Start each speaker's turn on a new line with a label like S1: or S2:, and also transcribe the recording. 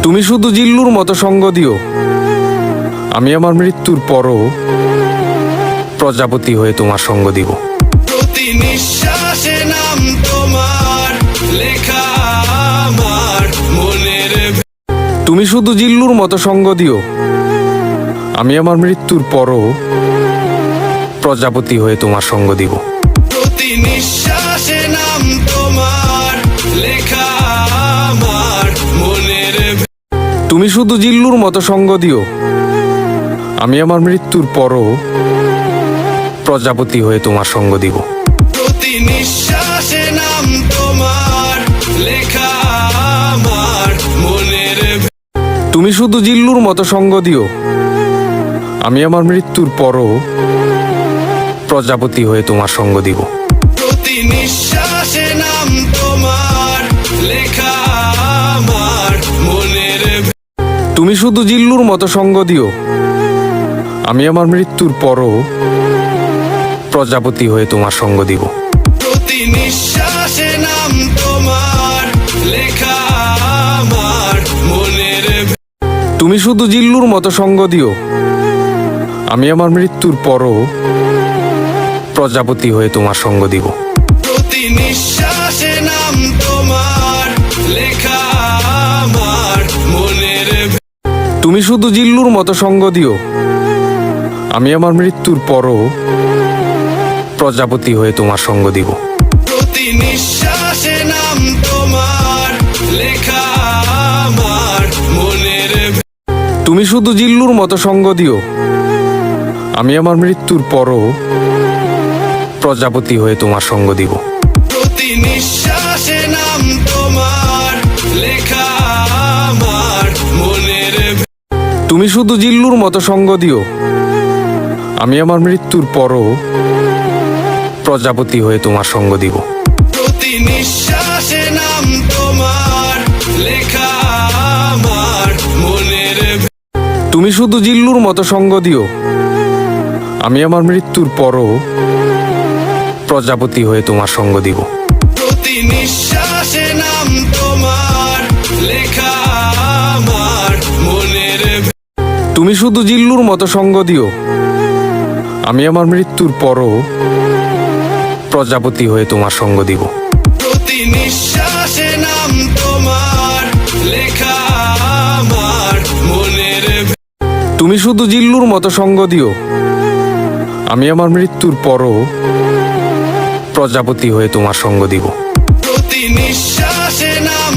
S1: তুমি শুধু জিল্লুর মতো সঙ্গ দিও, আমি আমার মৃত্যুর পরও প্রজাপতি হয়ে তোমার সঙ্গ দিব।
S2: প্রতি নিঃশ্বাসে নাম তোমার লেখা আমার মনের।
S1: তুমি শুধু জিল্লুর মতো সঙ্গ দিও, আমি আমার মৃত্যুর পরও প্রজাপতি হয়ে তোমার সঙ্গ দিব।
S2: প্রতি নিঃশ্বাসে নাম তোমার লেখা আমার মনের।
S1: তুমি শুধু জিল্লুর মতো সঙ্গ দিও, আমি আমার মৃত্যুর পরও প্রজাপতি হয়ে তোমার সঙ্গ দিব।
S2: প্রতি নিঃশ্বাসে নাম তোমার লেখা আমার মনের।
S1: তুমি শুধু জিল্লুর মতো সঙ্গ দিও, আমি আমার মৃত্যুর পরও প্রজাপতি হয়ে তোমার সঙ্গ দিব।
S2: প্রতি নিঃশ্বাসে নাম তোমার লেখা আমার মনের।
S1: তুমি শুধু জিল্লুর মতো সঙ্গ দিও, আমি আমার মৃত্যুর পরও প্রজাপতি হয়ে তোমার সঙ্গ দিব।
S2: প্রতি নিঃশ্বাসে নাম তোমার লেখা আমার মনের।
S1: তুমি শুধু জিল্লুর মতো সঙ্গ দিও, আমি আমার মৃত্যুর পরও প্রজাপতি হয়ে তোমার সঙ্গ দিব।
S2: প্রতি নিঃশ্বাসে নাম তোমার লেখা আমার মনের।
S1: তুমি শুধু জিল্লুর মতো সঙ্গ দিও, আমি আমার মৃত্যুর পরও প্রজাপতি হয়ে তোমার সঙ্গ দিব।
S2: প্রতি নিঃশ্বাসে নাম তোমার লেখা আমার মনের।
S1: তুমি শুধু জিল্লুর মতো সঙ্গ দিও, আমি আমার মৃত্যুর পরও প্রজাপতি হয়ে তোমার সঙ্গ দিব।
S2: প্রতি নিঃশ্বাসে নাম তোমার লেখা আমার মনের।
S1: তুমি শুধু জিল্লুর মতো সঙ্গ দিও, আমি আমার মৃত্যুর পরও প্রজাপতি হয়ে তোমার সঙ্গ দিব।
S2: প্রতি নিঃশ্বাসে নাম তোমার লেখা আমার মনের।
S1: তুমি শুধু জিল্লুর মতো সঙ্গ দিও, আমি আমার মৃত্যুর পরও প্রজাপতি হয়ে তোমার সঙ্গ দিব।
S2: প্রতি নিঃশ্বাসে নাম তোমার লেখা আমার মনের।
S1: তুমি শুধু জিল্লুর মতো সঙ্গ দিও, আমি আমার মৃত্যুর পরও প্রজাপতি হয়ে তোমার সঙ্গ দিব।
S2: প্রতি নিঃশ্বাসে নাম তোমার লেখা আমার মনের।
S1: তুমি শুধু জিল্লুর মতো সঙ্গ দিও, আমি আমার মৃত্যুর পরও প্রজাপতি হয়ে তোমার সঙ্গ দিব।
S2: প্রতি নিঃশ্বাসে নাম